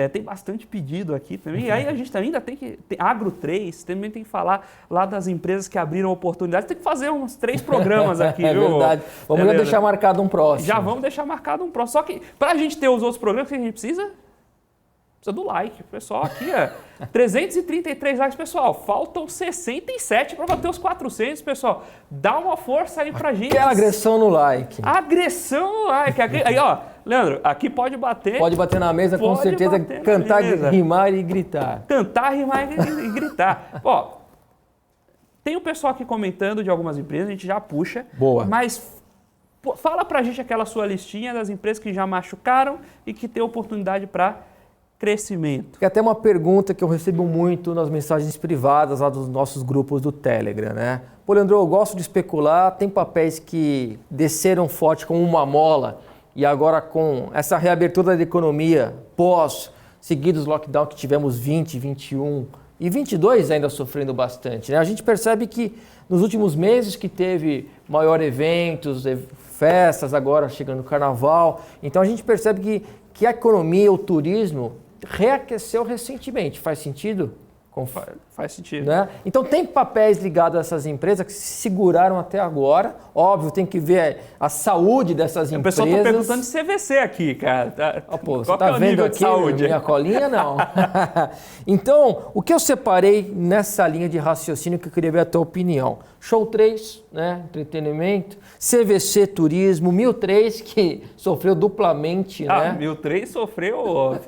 Tem bastante pedido aqui também. E aí a gente ainda tem que... Agro 3, também tem que falar lá das empresas que abriram oportunidades. Tem que fazer uns 3 programas aqui, viu? É verdade. Vamos já deixar marcado um próximo. Já vamos deixar marcado um próximo. Só que para a gente ter os outros programas, o que a gente precisa? Precisa do like. Pessoal, aqui 333 likes, pessoal. Faltam 67 para bater os 400, pessoal. Dá uma força aí pra gente. Aquela agressão no like. Agressão no like. Aí, ó, Leandro, aqui pode bater. Pode bater na mesa, com certeza. Cantar, rimar e gritar. Cantar, rimar e gritar. Ó, tem o pessoal aqui comentando de algumas empresas, a gente já puxa. Boa. Mas fala pra gente aquela sua listinha das empresas que já machucaram e que tem oportunidade para crescimento. Tem até uma pergunta que eu recebo muito nas mensagens privadas lá dos nossos grupos do Telegram, né? Pô, Leandro, eu gosto de especular, tem papéis que desceram forte como uma mola e agora com essa reabertura da economia pós seguidos lockdown que tivemos 20, 21 e 22 ainda sofrendo bastante, né? A gente percebe que nos últimos meses que teve maior eventos, festas, agora chegando o carnaval, então a gente percebe que a economia, o turismo reaqueceu recentemente. Faz sentido? Faz sentido. Né? Então tem papéis ligados a essas empresas que se seguraram até agora. Óbvio, tem que ver a saúde dessas empresas. O pessoal está perguntando de CVC aqui, cara. Pô, você está vendo aqui minha colinha? Não. Então, o que eu separei nessa linha de raciocínio que eu queria ver a tua opinião? Show 3, né? Entretenimento, CVC Turismo, 1003, que sofreu duplamente, né? 1003 sofreu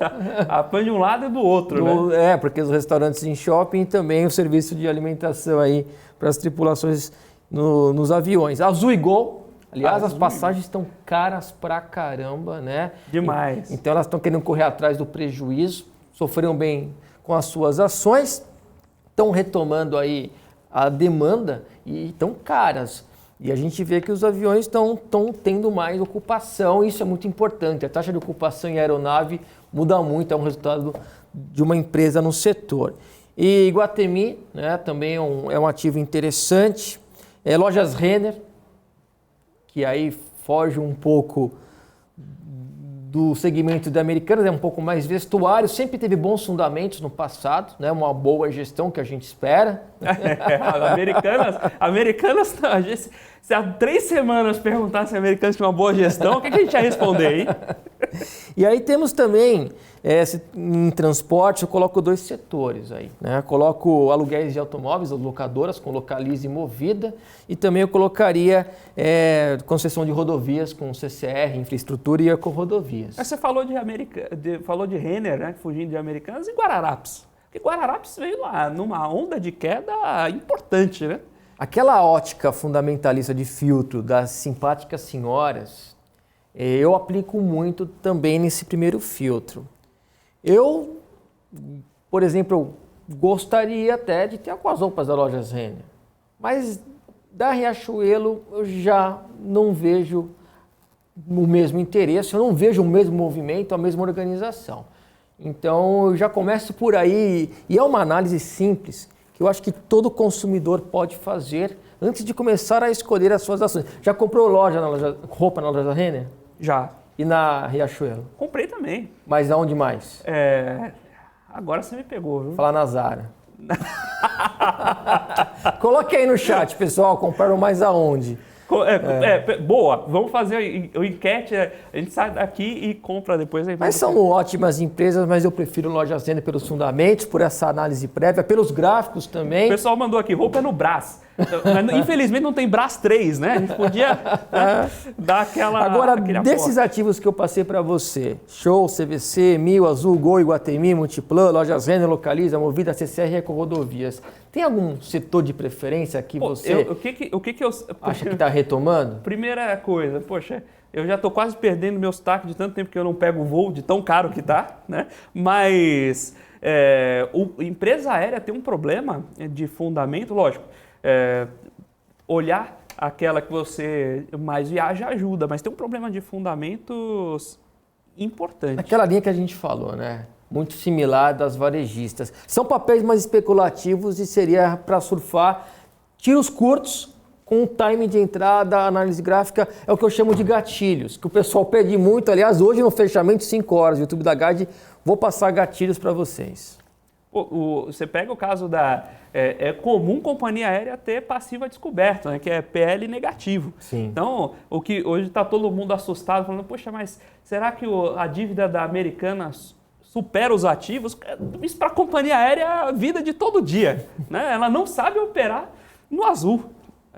a pan de um lado e do outro, né? Porque os restaurantes em shopping e também o serviço de alimentação aí para as tripulações nos aviões. Azul e Gol, aliás, as passagens estão caras pra caramba, né? Demais. Então elas estão querendo correr atrás do prejuízo, sofreram bem com as suas ações, estão retomando aí a demanda e estão caras. E a gente vê que os aviões estão tendo mais ocupação, e isso é muito importante. A taxa de ocupação em aeronave muda muito, é um resultado de uma empresa no setor. E Iguatemi, né, também é um ativo interessante. Lojas Renner, que aí foge um pouco do segmento de Americanas, é um pouco mais vestuário, sempre teve bons fundamentos no passado, né? Uma boa gestão que a gente espera. Americanas, se há 3 semanas perguntasse se Americanas tinha uma boa gestão, o que a gente ia responder, hein? E aí temos também, em transporte, eu coloco 2 setores aí, né? Coloco aluguéis de automóveis, as locadoras com Localiza e Movida, e também eu colocaria concessão de rodovias com CCR, infraestrutura e Ecorodovias. Mas você falou de Renner, né? Fugindo de Americanas, e Guararapes. Porque Guararapes veio lá numa onda de queda importante, né? Aquela ótica fundamentalista de filtro das simpáticas senhoras, eu aplico muito também nesse primeiro filtro. Eu, por exemplo, gostaria até de ter as roupas da Lojas Renner, mas da Riachuelo eu já não vejo o mesmo interesse, eu não vejo o mesmo movimento, a mesma organização. Então eu já começo por aí, e é uma análise simples, que eu acho que todo consumidor pode fazer antes de começar a escolher as suas ações. Já comprou roupa na Loja Renner? Já. E na Riachuelo? Comprei também. Mas aonde mais? Agora você me pegou, viu? Falar na Zara. Coloque aí no chat, pessoal, compraram mais aonde? Boa, vamos fazer a enquete, a gente sai daqui e compra depois. Mas são ótimas empresas, mas eu prefiro Lojas Renner pelos fundamentos, por essa análise prévia, pelos gráficos também. O pessoal mandou aqui, roupa é no Brás. Infelizmente não tem Brás 3, né? A gente podia dar aquela... Agora, desses ativos que eu passei para você, Show, CVC, Mil, Azul, Gol, Iguatemi, Multiplan, Lojas Renner, Localiza, Movida, CCR e Ecorodovias, tem algum setor de preferência que você o que eu acha que está retomando? Primeira coisa, poxa, eu já estou quase perdendo meu sotaque de tanto tempo que eu não pego o voo, de tão caro que tá, né? Mas a empresa aérea tem um problema de fundamento, lógico. Olhar aquela que você mais viaja ajuda, mas tem um problema de fundamentos importante. Aquela linha que a gente falou, né? Muito similar das varejistas. São papéis mais especulativos e seria para surfar tiros curtos com time de entrada, análise gráfica, é o que eu chamo de gatilhos, que o pessoal pede muito. Aliás, hoje no fechamento, 5 horas, no YouTube da Guide, vou passar gatilhos para vocês. Você pega o caso da... É comum companhia aérea ter passiva descoberta, né, que é PL negativo. Sim. Então, o que hoje está todo mundo assustado, falando, poxa, mas será que a dívida da Americanas supera os ativos? Isso para a companhia aérea é a vida de todo dia. Né? Ela não sabe operar no azul.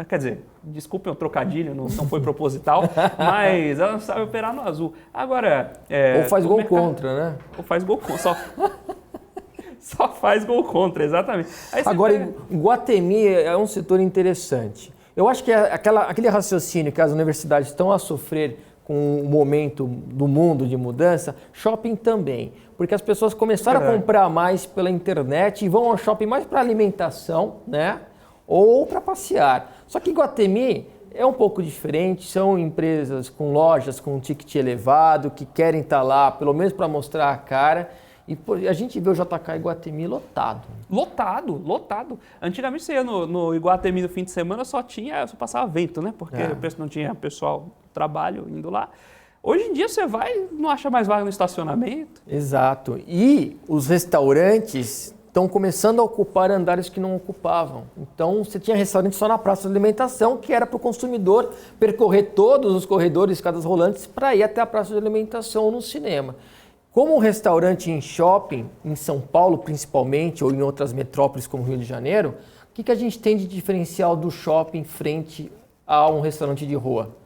Quer dizer, desculpem o trocadilho, não foi proposital, mas ela não sabe operar no azul. Agora... ou faz gol contra, né? Ou faz gol contra, só faz gol contra, exatamente. Agora, Iguatemi é um setor interessante. Eu acho que aquele raciocínio que as universidades estão a sofrer com o momento do mundo de mudança, shopping também. Porque as pessoas começaram a comprar mais pela internet e vão ao shopping mais para alimentação, né? Ou para passear. Só que Iguatemi é um pouco diferente, são empresas com lojas com um ticket elevado, que querem estar lá, pelo menos para mostrar a cara. E a gente vê o JK Iguatemi lotado. Lotado. Antigamente você ia no Iguatemi no fim de semana, só passava vento, né? Porque não tinha pessoal trabalho indo lá. Hoje em dia você vai, não acha mais vaga no estacionamento. Exato. E os restaurantes estão começando a ocupar andares que não ocupavam. Então, você tinha restaurante só na praça de alimentação, que era para o consumidor percorrer todos os corredores, escadas rolantes, para ir até a praça de alimentação ou no cinema. Como um restaurante em shopping, em São Paulo principalmente, ou em outras metrópoles como Rio de Janeiro, o que a gente tem de diferencial do shopping frente a um restaurante de rua?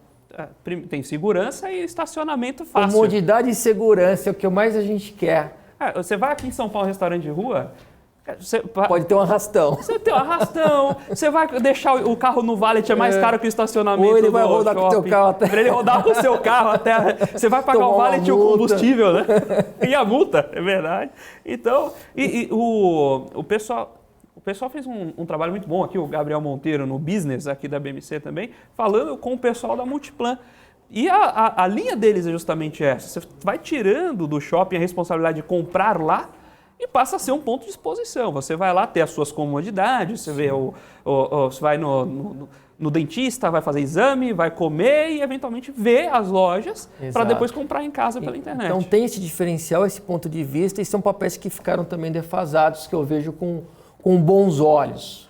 Tem segurança e estacionamento fácil. Comodidade e segurança é o que mais a gente quer. Você vai aqui em São Paulo, restaurante de rua... Pode ter um arrastão. Você tem um arrastão, você vai deixar o carro no valet, é mais caro que o estacionamento. Ou ele vai rodar com o teu carro até... Para ele rodar com o seu carro até... Você vai pagar o valet e o combustível, né? E a multa, é verdade. Então, o pessoal fez um trabalho muito bom aqui, o Gabriel Monteiro, no Business, aqui da BMC também, falando com o pessoal da Multiplan. E a linha deles é justamente essa. Você vai tirando do shopping a responsabilidade de comprar lá, e passa a ser um ponto de exposição. Você vai lá ter as suas comodidades, você vê você vai no dentista, vai fazer exame, vai comer e eventualmente ver as lojas para depois comprar em casa pela internet. Então tem esse diferencial, esse ponto de vista, e são papéis que ficaram também defasados, que eu vejo com bons olhos.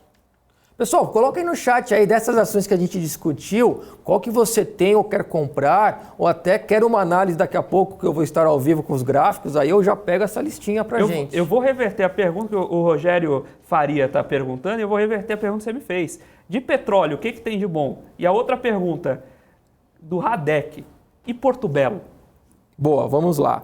Pessoal, coloca aí no chat aí dessas ações que a gente discutiu, qual que você tem ou quer comprar, ou até quer uma análise daqui a pouco, que eu vou estar ao vivo com os gráficos, aí eu já pego essa listinha pra gente. Eu vou reverter a pergunta que o Rogério Faria está perguntando, e eu vou reverter a pergunta que você me fez. De petróleo, o que tem de bom? E a outra pergunta, do Radec e Porto Belo? Boa, vamos lá.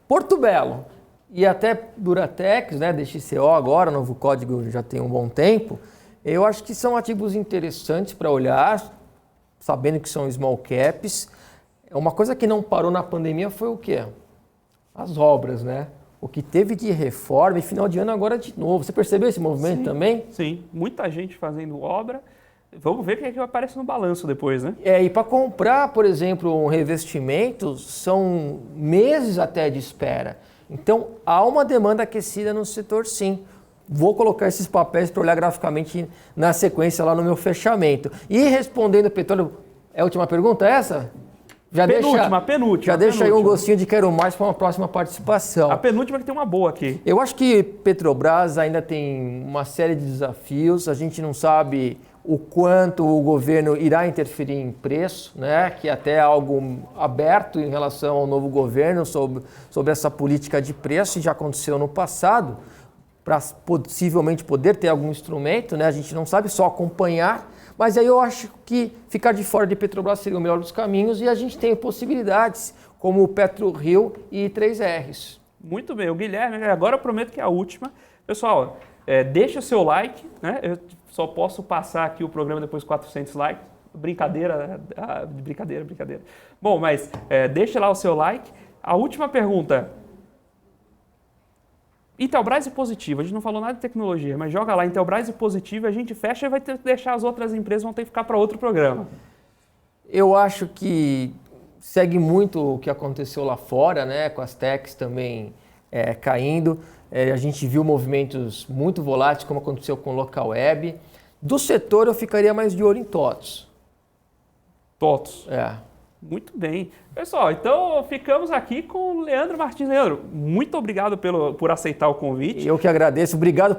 Porto Belo e até Duratex, né, DXCO agora, novo código já tem um bom tempo, eu acho que são ativos interessantes para olhar, sabendo que são small caps. Uma coisa que não parou na pandemia foi o quê? As obras, né? O que teve de reforma e final de ano agora de novo. Você percebeu esse movimento também? Sim, muita gente fazendo obra. Vamos ver o que é que aparece no balanço depois, né? E para comprar, por exemplo, um revestimento, são meses até de espera. Então, há uma demanda aquecida no setor, sim. Vou colocar esses papéis para olhar graficamente na sequência lá no meu fechamento. E respondendo, petróleo, é a última pergunta essa? Penúltima. Já deixa aí um gostinho de quero mais para uma próxima participação. A penúltima que tem uma boa aqui. Eu acho que Petrobras ainda tem uma série de desafios. A gente não sabe o quanto o governo irá interferir em preço, né? Que até é algo aberto em relação ao novo governo sobre essa política de preço, e já aconteceu no passado, para possivelmente poder ter algum instrumento, né? A gente não sabe, só acompanhar, mas aí eu acho que ficar de fora de Petrobras seria o melhor dos caminhos, e a gente tem possibilidades como o PetroRio e 3Rs. Muito bem, o Guilherme, agora eu prometo que é a última. Pessoal, deixa o seu like, né? Eu só posso passar aqui o programa depois de 400 likes. Brincadeira. Bom, mas deixa lá o seu like. A última pergunta. Intelbras e Positivo. A gente não falou nada de tecnologia, mas joga lá Intelbras e Positivo, a gente fecha e vai ter que deixar as outras empresas, vão ter que ficar para outro programa. Eu acho que segue muito o que aconteceu lá fora, né? Com as techs também caindo. A gente viu movimentos muito voláteis, como aconteceu com o Local Web. Do setor, eu ficaria mais de olho em TOTVS. TOTVS. É. Muito bem. Pessoal, então ficamos aqui com o Leandro Martins. Leandro, muito obrigado por aceitar o convite. Eu que agradeço. Obrigado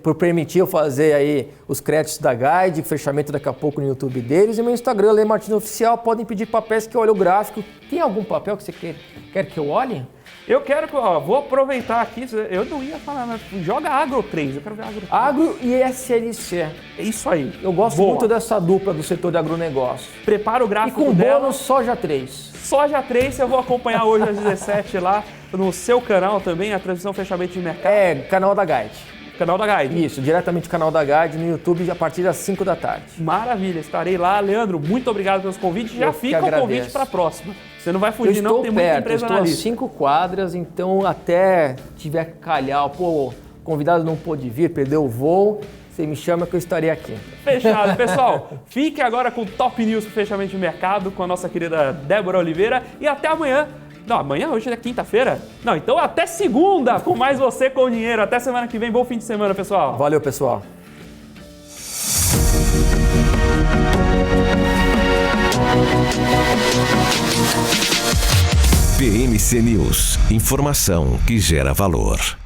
por permitir eu fazer aí os créditos da Guide, fechamento daqui a pouco no YouTube deles. E meu Instagram, Lê Martins Oficial, podem pedir papéis que eu olho o gráfico. Tem algum papel que você quer que eu olhe? Eu quero que, vou aproveitar aqui, eu não ia falar, mas joga Agro 3, eu quero ver Agro 3. Agro e SLC. É isso aí. Eu gosto Boa. muito dessa dupla do setor de agronegócio. Prepara o E gráfico com dela. bônus Soja 3. Soja 3, eu vou acompanhar hoje às 17 lá no seu canal também, a transmissão fechamento de mercado. É, canal da Guide. Canal da Guide. Isso, diretamente do canal da Guide no YouTube a partir das 5 da tarde. Maravilha, estarei lá. Leandro, muito obrigado pelos convites. Já Eu que fica o agradeço. convite para a próxima. Você não vai Eu fugir não, estou tem muita perto, empresa estou na a lista. 5 quadras, então até tiver que calhar, pô, o convidado não pôde vir, perdeu o voo, você me chama que eu estarei aqui. Fechado, pessoal. Fique agora com o Top News para fechamento de mercado com a nossa querida Débora Oliveira e até amanhã. Não, amanhã, hoje é quinta-feira. Não, então até segunda com mais Você com Dinheiro. Até semana que vem. Bom fim de semana, pessoal. Valeu, pessoal. PMC News. Informação que gera valor.